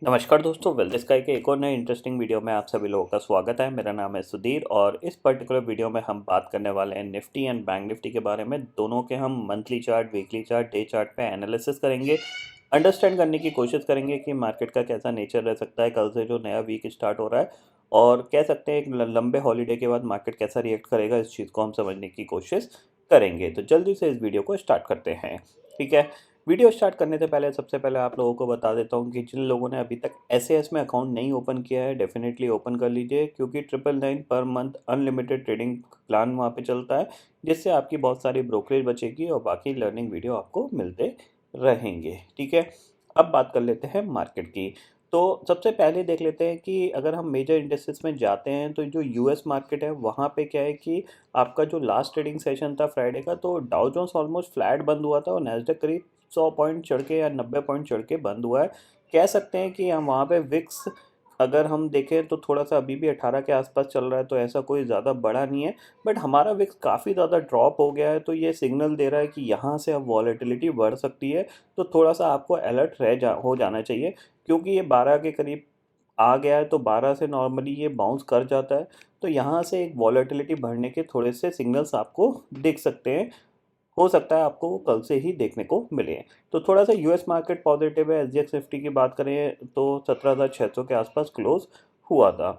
नमस्कार दोस्तों, wealth sky के एक और नए इंटरेस्टिंग वीडियो में आप सभी लोगों का स्वागत है। मेरा नाम है सुधीर और इस पर्टिकुलर वीडियो में हम बात करने वाले हैं निफ्टी एंड बैंक निफ्टी के बारे में। दोनों के हम monthly chart, weekly chart, day chart पे एनालिसिस करेंगे, अंडरस्टैंड करने की कोशिश करेंगे कि मार्केट का कैसा नेचर रह सकता है कल से जो नया वीक स्टार्ट हो रहा है, और कह सकते हैं एक लंबे हॉलीडे के बाद मार्केट कैसा रिएक्ट करेगा, इस चीज़ को हम समझने की कोशिश करेंगे। तो जल्दी से इस वीडियो को स्टार्ट करते हैं, ठीक है। वीडियो स्टार्ट करने से पहले सबसे पहले आप लोगों को बता देता हूँ कि जिन लोगों ने अभी तक एसएएस में अकाउंट नहीं ओपन किया है, डेफिनेटली ओपन कर लीजिए, क्योंकि 999 per month unlimited trading plan वहाँ पे चलता है, जिससे आपकी बहुत सारी ब्रोकरेज बचेगी और बाकी लर्निंग वीडियो आपको मिलते रहेंगे, ठीक है। अब बात कर लेते हैं मार्केट की। तो सबसे पहले देख लेते हैं कि अगर हम मेजर इंडेक्सेस में जाते हैं तो जो यूएस मार्केट है वहाँ पे क्या है कि आपका जो लास्ट ट्रेडिंग सेशन था फ्राइडे का, तो डाउ जोन्स ऑलमोस्ट फ्लैट बंद हुआ था और नैस्डैक करीब 100 पॉइंट चढ़ के या 90 पॉइंट चढ़ के बंद हुआ है। कह सकते हैं कि हम वहाँ पे विक्स अगर हम देखें तो थोड़ा सा अभी भी 18 के आसपास चल रहा है, तो ऐसा कोई ज़्यादा बड़ा नहीं है। बट हमारा विक्स काफ़ी ज़्यादा ड्रॉप हो गया है, तो ये सिग्नल दे रहा है कि यहाँ से अब वॉलेटिलिटी बढ़ सकती है। तो थोड़ा सा आपको अलर्ट हो जाना चाहिए, क्योंकि ये 12 के करीब आ गया है, तो 12 से नॉर्मली ये बाउंस कर जाता है। तो यहाँ से एक वॉलेटिलिटी बढ़ने के थोड़े से सिग्नल्स आपको दिख सकते हैं। हो सकता है आपको वो कल से ही देखने को मिले। तो थोड़ा सा यूएस मार्केट पॉजिटिव है। एसजीएक्स निफ्टी की बात करें तो 17,600 के आसपास क्लोज हुआ था।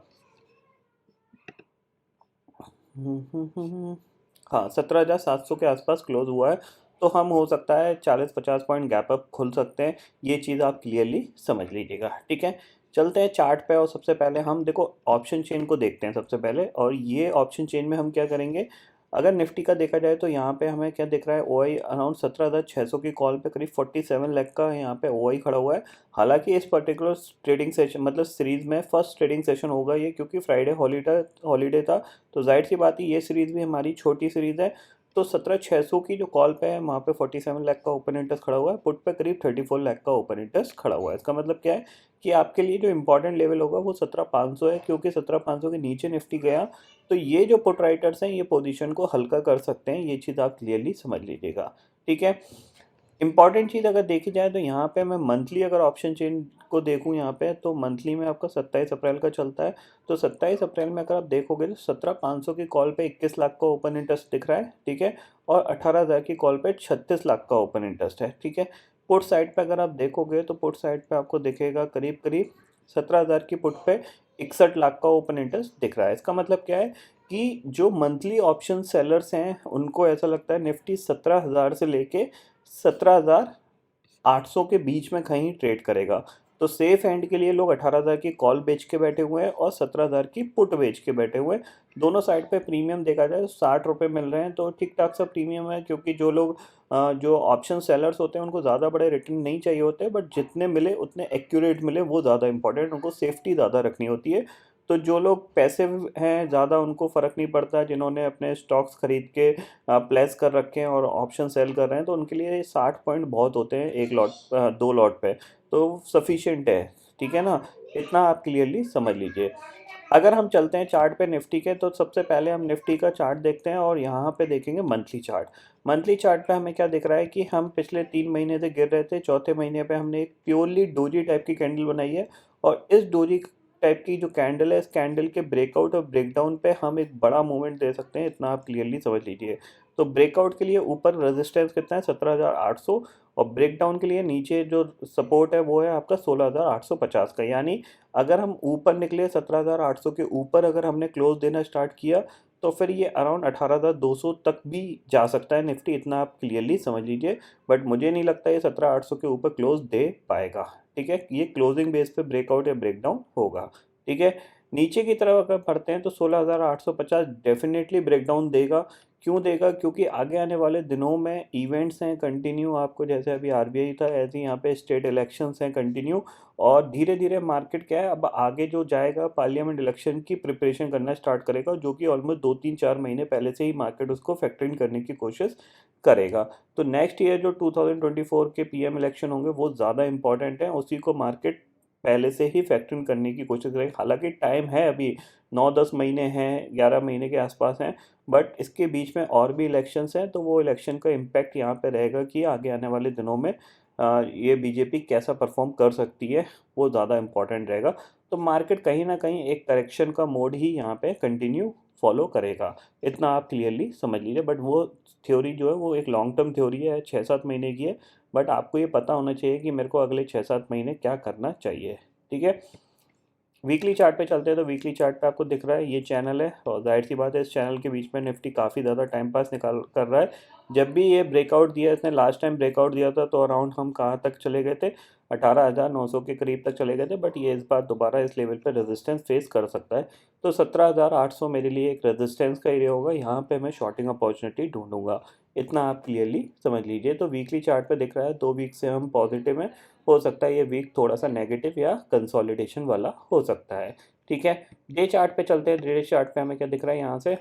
हाँ, 17,700 के आसपास क्लोज हुआ है। तो हम हो सकता है 40-50 पॉइंट गैप अप खुल सकते हैं। ये चीज़ आप क्लियरली समझ लीजिएगा, ठीक है। चलते हैं चार्ट पे और सबसे पहले हम देखो ऑप्शन चेन को देखते हैं सबसे पहले। और ये ऑप्शन चेन में हम क्या करेंगे, अगर निफ्टी का देखा जाए तो यहाँ पे हमें क्या दिख रहा है, ओआई अराउंड 17,600 की कॉल पे करीब 47 लाख का यहाँ पे ओआई खड़ा हुआ है। हालांकि इस पर्टिकुलर ट्रेडिंग सेशन मतलब सीरीज में फर्स्ट ट्रेडिंग सेशन होगा ये, क्योंकि फ्राइडे हॉलीडे था। तो जाहिर सी बात है ये सीरीज़ भी हमारी छोटी सीरीज़ है। तो 17,600 की जो कॉल पे है वहाँ पे 47 लाख का ओपन इंटरेस्ट खड़ा हुआ है, पुट पे करीब 34 लाख का ओपन इंटरेस्ट खड़ा हुआ है। इसका मतलब क्या है कि आपके लिए जो इंपॉर्टेंट लेवल होगा वो 17,500 है, क्योंकि 17,500 के नीचे निफ्टी गया तो ये जो पुट राइटर्स हैं ये पोजीशन को हल्का कर सकते हैं। ये चीज़ आप क्लियरली समझ लीजिएगा, ठीक है। इंपॉर्टेंट चीज़ अगर देखी जाए तो यहाँ पे मैं मंथली अगर ऑप्शन चेन को देखूँ यहाँ पे, तो मंथली में आपका 27 अप्रैल का चलता है। तो 27 अप्रैल में अगर आप देखोगे तो 17,500 की कॉल पे 21 लाख का ओपन इंटरेस्ट दिख रहा है, ठीक है। और 18,000 की कॉल पे 36 लाख का ओपन इंटरेस्ट है, ठीक है। पुट साइड पे अगर आप देखोगे तो पुट साइड पे आपको दिखेगा करीब करीब 17,000 की पुट पे 61 लाख का ओपन इंटरेस्ट दिख रहा है। इसका मतलब क्या है कि जो मंथली ऑप्शन सेलर्स हैं उनको ऐसा लगता है निफ्टी 17,000 से लेके 17,800 के बीच में कहीं ट्रेड करेगा। तो सेफ एंड के लिए लोग 18,000 की कॉल बेच के बैठे हुए हैं और 17,000 की पुट बेच के बैठे हुए हैं। दोनों साइड पे प्रीमियम देखा जाए तो 60 रुपये मिल रहे हैं, तो ठीक ठाक सा प्रीमियम है। क्योंकि जो लोग जो ऑप्शन सेलर्स होते हैं उनको ज़्यादा बड़े रिटर्न नहीं चाहिए होते, बट जितने मिले उतने एक्यूरेट मिले वो ज़्यादा इंपॉर्टेंट, उनको सेफ्टी ज़्यादा रखनी होती है। तो जो लोग पैसिव हैं ज़्यादा उनको फ़र्क नहीं पड़ता, जिन्होंने अपने स्टॉक्स खरीद के प्लेस कर रखे हैं और ऑप्शन सेल कर रहे हैं, तो उनके लिए 60 पॉइंट बहुत होते हैं एक लॉट, 2 लॉट पे, तो सफिशिएंट है, ठीक है ना। इतना आप क्लियरली समझ लीजिए। अगर हम चलते हैं चार्ट पे निफ्टी के, तो सबसे पहले हम निफ्टी का चार्ट देखते हैं और यहाँ पे देखेंगे मंथली चार्ट। मंथली चार्ट पे हमें क्या दिख रहा है कि हम पिछले 3 महीने से गिर रहे थे, चौथे महीने पे हमने एक प्योरली डोजी टाइप की कैंडल बनाई है। और इस डोजी टाइप की जो कैंडल है, इस कैंडल के ब्रेकआउट और ब्रेकडाउन पे हम एक बड़ा मूवमेंट दे सकते हैं, इतना आप क्लियरली समझ लीजिए। तो ब्रेकआउट के लिए ऊपर रेजिस्टेंस कितना है, 17,800, और ब्रेकडाउन के लिए नीचे जो सपोर्ट है वो है आपका 16,850 का। यानी अगर हम ऊपर निकले 17,800 के ऊपर अगर हमने क्लोज देना स्टार्ट किया, तो फिर ये अराउंड 18,200 तक भी जा सकता है निफ्टी, इतना आप क्लियरली समझ लीजिए। बट मुझे नहीं लगता ये 17,800 के ऊपर क्लोज दे पाएगा, ठीक है। ये क्लोजिंग बेस पे ब्रेकआउट या ब्रेकडाउन होगा, ठीक है। नीचे की तरफ अगर बढ़ते हैं तो 16,850 डेफिनेटली ब्रेकडाउन देगा। क्यों देगा, क्योंकि आगे आने वाले दिनों में इवेंट्स हैं कंटिन्यू, आपको जैसे अभी आरबीआई था ऐसे ही यहाँ पे स्टेट इलेक्शंस हैं कंटिन्यू। और धीरे धीरे मार्केट क्या है, अब आगे जो जाएगा पार्लियामेंट इलेक्शन की प्रिपरेशन करना स्टार्ट करेगा, जो कि ऑलमोस्ट 2-3-4 महीने पहले से ही मार्केट उसको फैक्टर इन करने की कोशिश करेगा। तो नेक्स्ट ईयर जो 2024 के पीएम इलेक्शन होंगे वो ज़्यादा इंपॉर्टेंट है, उसी को मार्केट पहले से ही फैक्टर इन करने की कोशिश करेगा। हालांकि टाइम है अभी, 9-10 महीने हैं, 11 महीने के आसपास हैं। बट इसके बीच में और भी इलेक्शंस हैं, तो वो इलेक्शन का इम्पैक्ट यहाँ पे रहेगा कि आगे आने वाले दिनों में ये बीजेपी कैसा परफॉर्म कर सकती है, वो ज़्यादा इम्पॉर्टेंट रहेगा। तो मार्केट कहीं ना कहीं एक करेक्शन का मोड ही यहाँ पे कंटिन्यू फॉलो करेगा, इतना आप क्लियरली समझ लीजिए। बट वो थ्योरी जो है वो एक लॉन्ग टर्म थ्योरी है, 6-7 महीने की है। बट आपको ये पता होना चाहिए कि मेरे को अगले 6-7 महीने क्या करना चाहिए। ठीक है, वीकली चार्ट पे चलते हैं। तो वीकली चार्ट पे आपको दिख रहा है ये चैनल है, और जाहिर सी बात है इस चैनल के बीच में निफ्टी काफ़ी ज़्यादा टाइम पास निकाल कर रहा है। जब भी ये ब्रेकआउट दिया, इसने लास्ट टाइम ब्रेकआउट दिया था तो अराउंड हम कहाँ तक चले गए थे, 18,900 के करीब तक चले गए थे। बट ये इस बार दोबारा इस लेवल पे रेजिस्टेंस फेस कर सकता है। तो 17,800 मेरे लिए एक रेजिस्टेंस का एरिया होगा, यहाँ पे मैं शॉर्टिंग अपॉर्चुनिटी ढूंढूंगा, इतना आप क्लियरली समझ लीजिए। तो वीकली चार्ट पे दिख रहा है 2 वीक से हम पॉजिटिव हैं, हो सकता है ये वीक थोड़ा सा नेगेटिव या कंसोलिडेशन वाला हो सकता है। ठीक है, डे चार्ट पे चलते हैं। डे चार्ट पे हमें क्या दिख रहा है यहाँ से,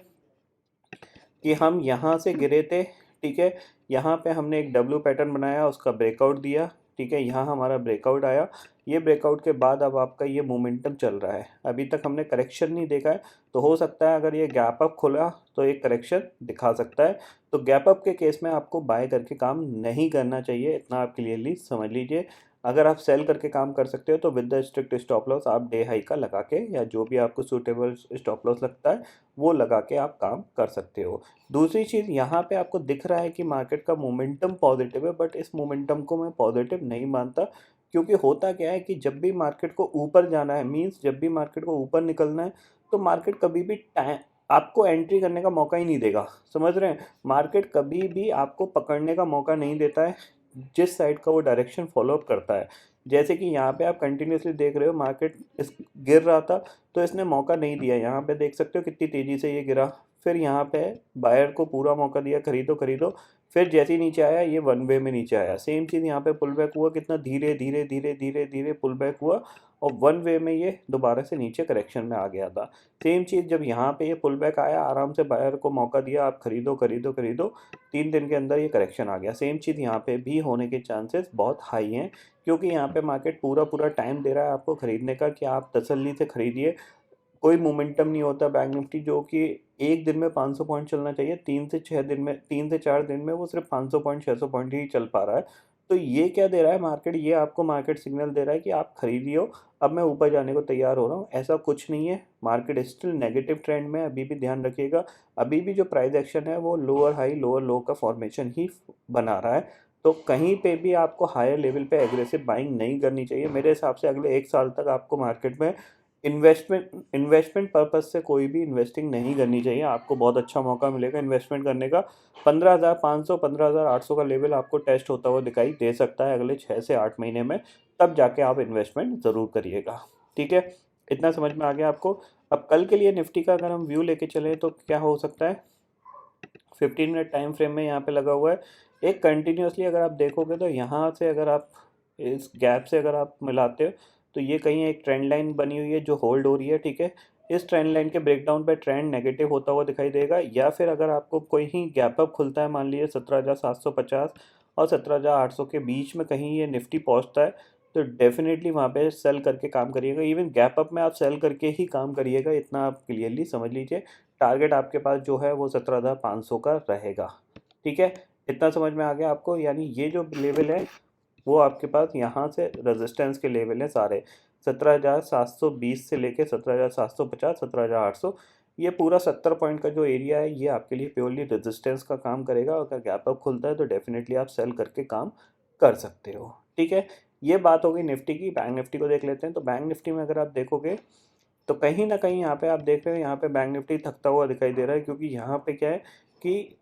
कि हम यहाँ से गिरे थे। ठीक है, यहाँ पे हमने एक डब्ल्यू पैटर्न बनाया, उसका ब्रेकआउट दिया। ठीक है, यहाँ हमारा ब्रेकआउट आया। ये ब्रेकआउट के बाद अब आपका ये मोमेंटम चल रहा है, अभी तक हमने करेक्शन नहीं देखा है। तो हो सकता है अगर ये गैप अप खुला तो एक करेक्शन दिखा सकता है। तो गैप अप के केस में आपको बाय करके काम नहीं करना चाहिए, इतना आप क्लियरली समझ लीजिए। अगर आप सेल करके काम कर सकते हो तो with the strict stop loss आप डे हाई का लगा के, या जो भी आपको सूटेबल स्टॉप लॉस लगता है वो लगा के आप काम कर सकते हो। दूसरी चीज़, यहाँ पे आपको दिख रहा है कि मार्केट का मोमेंटम पॉजिटिव है, बट इस मोमेंटम को मैं पॉजिटिव नहीं मानता। क्योंकि होता क्या है कि जब भी मार्केट को ऊपर जाना है, मीन्स जब भी मार्केट को ऊपर निकलना है, तो मार्केट कभी भी टाइम आपको एंट्री करने का मौका ही नहीं देगा। समझ रहे हैं, मार्केट कभी भी आपको पकड़ने का मौका नहीं देता है जिस साइड का वो डायरेक्शन फॉलो अप करता है। जैसे कि यहाँ पे आप कंटिन्यूसली देख रहे हो मार्केट इस गिर रहा था, तो इसने मौका नहीं दिया। यहाँ पे देख सकते हो कितनी तेज़ी से ये गिरा। फिर यहाँ पे बायर को पूरा मौका दिया, खरीदो खरीदो। फिर जैसे ही नीचे आया ये वन वे में नीचे आया। सेम चीज़ यहाँ पे पुल बैक हुआ, कितना धीरे धीरे धीरे धीरे धीरे पुल बैक हुआ, और वन वे में ये दोबारा से नीचे करेक्शन में आ गया था। सेम चीज़ जब यहाँ पे ये पुल बैक आया, आराम से बायर को मौका दिया, आप खरीदो खरीदो खरीदो, 3 दिन के अंदर ये करेक्शन आ गया। सेम चीज़ यहाँ पे भी होने के चांसेस बहुत हाई हैं, क्योंकि यहाँ पे मार्केट पूरा पूरा टाइम दे रहा है आपको खरीदने का, कि आप तसल्ली से खरीदिए। कोई मोमेंटम नहीं होता बैंक निफ्टी, जो कि एक दिन में 500 पॉइंट चलना चाहिए, 3 से 4 दिन में, 3 से 4 दिन में वो सिर्फ 500 पॉइंट 600 पॉइंट ही चल पा रहा है। तो ये क्या दे रहा है मार्केट, ये आपको मार्केट सिग्नल दे रहा है कि आप खरीदियो, अब मैं ऊपर जाने को तैयार हो रहा हूँ। ऐसा कुछ नहीं है, मार्केट स्टिल नेगेटिव ट्रेंड में, अभी भी ध्यान रखिएगा। अभी भी जो प्राइस एक्शन है वो लोअर हाई लोअर लो का फॉर्मेशन ही बना रहा है। तो कहीं पे भी आपको हायर लेवल पे एग्रेसिव बाइंग नहीं करनी चाहिए मेरे हिसाब से। अगले 1 साल तक आपको मार्केट में इन्वेस्टमेंट पर्पज़ से कोई भी इन्वेस्टिंग नहीं करनी चाहिए। आपको बहुत अच्छा मौका मिलेगा इन्वेस्टमेंट करने का। 15,500 15,800 का लेवल आपको टेस्ट होता हुआ दिखाई दे सकता है अगले 6 से 8 महीने में, तब जाके आप इन्वेस्टमेंट ज़रूर करिएगा। ठीक है, इतना समझ में आ गया आपको। अब कल के लिए निफ्टी का अगर हम व्यू लेके चलें तो क्या हो सकता है, 15 मिनट टाइम फ्रेम में यहाँ पे लगा हुआ है एक कंटिन्यूसली। अगर आप देखोगे तो यहाँ से अगर आप इस गैप से अगर आप मिलाते हो तो ये कहीं एक ट्रेंड लाइन बनी हुई है जो होल्ड हो रही है। ठीक है, इस ट्रेंड लाइन के ब्रेकडाउन पे ट्रेंड नेगेटिव होता हुआ दिखाई देगा, या फिर अगर आपको कोई ही गैप अप खुलता है, मान लीजिए 17,750 और 17,800 के बीच में कहीं ये निफ्टी पहुंचता है, तो डेफिनेटली वहाँ पे सेल करके काम करिएगा। इवन गैप अप में आप सेल करके ही काम करिएगा, इतना आप क्लियरली समझ लीजिए। टारगेट आपके पास जो है वो 17,500 का रहेगा। ठीक है, इतना समझ में आ गया आपको। यानी ये जो लेवल है वो आपके पास यहाँ से रेजिस्टेंस के लेवल हैं सारे, 17,720 से लेके 17,750 17,800, ये पूरा 70 पॉइंट का जो एरिया है ये आपके लिए प्योरली रेजिस्टेंस का काम करेगा। अगर गैप अप खुलता है तो डेफिनेटली आप सेल करके काम कर सकते हो। ठीक है, ये बात हो गई निफ्टी की। बैंक निफ्टी को देख लेते हैं। तो बैंक निफ्टी में अगर आप देखोगे तो कहीं ना कहीं यहाँ पे आप देख रहे हो, यहाँ पे बैंक निफ्टी थकता हुआ दिखाई दे रहा है, क्योंकि यहाँ पे क्या है कि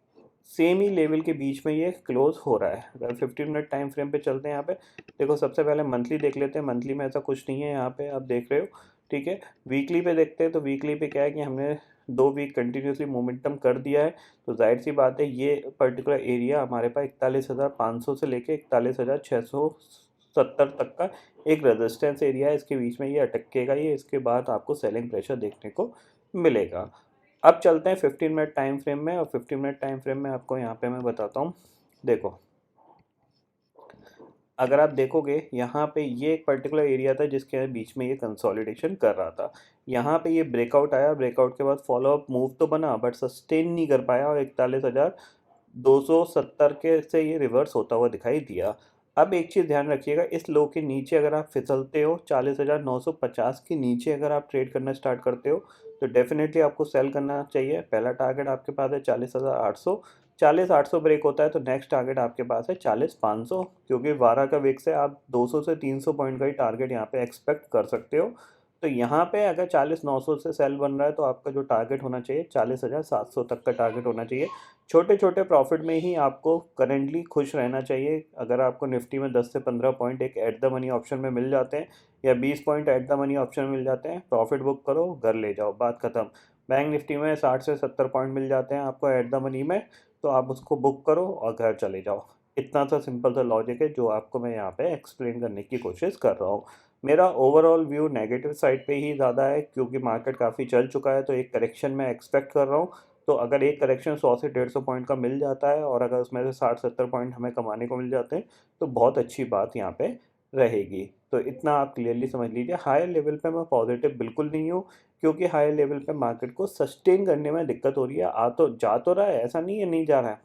सेम ही लेवल के बीच में ये क्लोज हो रहा है। अगर 15 मिनट टाइम फ्रेम पे चलते हैं, यहाँ पे देखो, सबसे पहले मंथली देख लेते हैं। मंथली में ऐसा कुछ नहीं है, यहाँ पे आप देख रहे हो। ठीक है, वीकली पे देखते हैं। तो वीकली पे क्या है कि हमने 2 वीक कंटिन्यूसली मोमेंटम कर दिया है, तो जाहिर सी बात है ये पर्टिकुलर एरिया हमारे पास 41,500 से लेके 41,670 तक का एक रेजिस्टेंस एरिया है। इसके बीच में ये अटकेगा, ये इसके बाद आपको सेलिंग प्रेशर देखने को मिलेगा। अब चलते हैं 15 मिनट टाइम फ्रेम में, और 15 मिनट टाइम फ्रेम में आपको यहाँ पे मैं बताता हूँ। देखो, अगर आप देखोगे यहाँ पे ये एक पर्टिकुलर एरिया था जिसके बीच में ये कंसोलिडेशन कर रहा था। यहाँ पे ये ब्रेकआउट आया, ब्रेकआउट के बाद फॉलो अप मूव तो बना बट सस्टेन नहीं कर पाया, और 41,270 के से ये रिवर्स होता हुआ दिखाई दिया। अब एक चीज़ ध्यान रखिएगा, इस लो के नीचे अगर आप फिसलते हो 40,950 के नीचे अगर आप ट्रेड करना स्टार्ट करते हो तो डेफिनेटली आपको सेल करना चाहिए। पहला टारगेट आपके पास है 40,800, 40,800 ब्रेक होता है तो नेक्स्ट टारगेट आपके पास है 40,500, क्योंकि 12 का विक्स है, आप 200 से 300 पॉइंट का ही टारगेट यहाँ पे एक्सपेक्ट कर सकते हो। तो यहाँ पे अगर 40,900 से सेल बन रहा है तो आपका जो टारगेट होना चाहिए 40,700 तक का टारगेट होना चाहिए। छोटे छोटे प्रॉफिट में ही आपको करेंटली खुश रहना चाहिए। अगर आपको निफ्टी में 10 से 15 पॉइंट एक एट द मनी ऑप्शन में मिल जाते हैं या 20 point at the money option में मिल जाते हैं, प्रॉफिट बुक करो, घर ले जाओ, बात खत्म। बैंक निफ्टी में 60 से 70 पॉइंट मिल जाते हैं आपको एट द मनी में, तो आप उसको बुक करो और घर चले जाओ। इतना सा सिंपल सा लॉजिक है जो आपको मैं यहाँ पे एक्सप्लेन करने की कोशिश कर रहा हूँ। मेरा ओवरऑल व्यू नेगेटिव साइड पे ही ज़्यादा है, क्योंकि मार्केट काफ़ी चल चुका है तो एक करेक्शन मैं एक्सपेक्ट कर रहा हूँ। तो अगर एक करेक्शन 100 से 150 पॉइंट का मिल जाता है और अगर उसमें से 60-70 पॉइंट हमें कमाने को मिल जाते हैं तो बहुत अच्छी बात यहाँ पे रहेगी। तो इतना आप क्लियरली समझ लीजिए। हायर लेवल पे मैं पॉजिटिव बिल्कुल नहीं हूँ, क्योंकि हायर लेवल पे मार्केट को सस्टेन करने में दिक्कत हो रही है। आ तो जा तो रहा है, ऐसा नहीं है नहीं जा रहा है,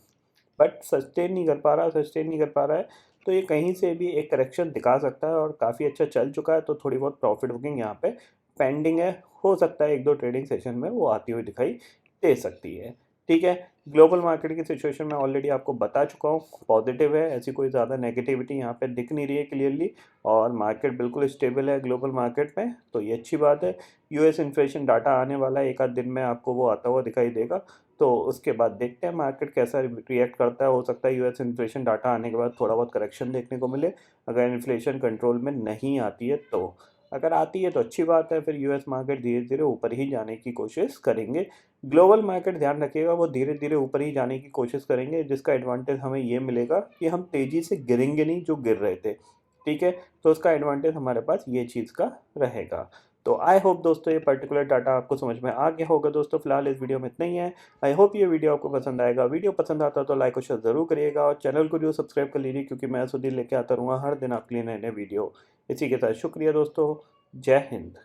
बट सस्टेन नहीं कर पा रहा, सस्टेन नहीं कर पा रहा है। तो ये कहीं से भी एक करेक्शन दिखा सकता है और काफ़ी अच्छा चल चुका है, तो थोड़ी बहुत प्रॉफिट बुकिंग यहाँ पे पेंडिंग है। हो सकता है एक दो ट्रेडिंग सेशन में वो आती हुई दिखाई दे सकती है। ठीक है, ग्लोबल मार्केट की सिचुएशन मैं ऑलरेडी आपको बता चुका हूँ, पॉजिटिव है, ऐसी कोई ज़्यादा नेगेटिविटी यहाँ पे दिख नहीं रही है क्लियरली, और मार्केट बिल्कुल स्टेबल है ग्लोबल मार्केट में, तो ये अच्छी बात है। यूएस इन्फ्लेशन डाटा आने वाला है, एक आध दिन में आपको वो आता हुआ दिखाई देगा, तो उसके बाद देखते हैं मार्केट कैसा रिएक्ट करता है। हो सकता है यूएस इन्फ्लेशन डाटा आने के बाद थोड़ा बहुत करेक्शन देखने को मिले, अगर इन्फ्लेशन कंट्रोल में नहीं आती है तो। अगर आती है तो अच्छी बात है, फिर यूएस मार्केट धीरे धीरे ऊपर ही जाने की कोशिश करेंगे। ग्लोबल मार्केट ध्यान रखिएगा, वो धीरे धीरे ऊपर ही जाने की कोशिश करेंगे, जिसका एडवांटेज हमें ये मिलेगा कि हम तेज़ी से गिरेंगे नहीं जो गिर रहे थे। ठीक है, तो उसका एडवांटेज हमारे पास ये चीज़ का रहेगा। तो आई होप दोस्तों ये पर्टिकुलर डाटा आपको समझ में आ गया होगा। दोस्तों फिलहाल इस वीडियो में इतना ही है। आई होप ये वीडियो आपको पसंद आएगा। वीडियो पसंद आता तो लाइक और शेयर ज़रूर करिएगा, और चैनल को जो सब्सक्राइब कर लीजिए, क्योंकि मैं सुधीर लेके आता रहूँगा हर दिन आपके लिए नए नए वीडियो। इसी के साथ शुक्रिया दोस्तों, जय हिंद।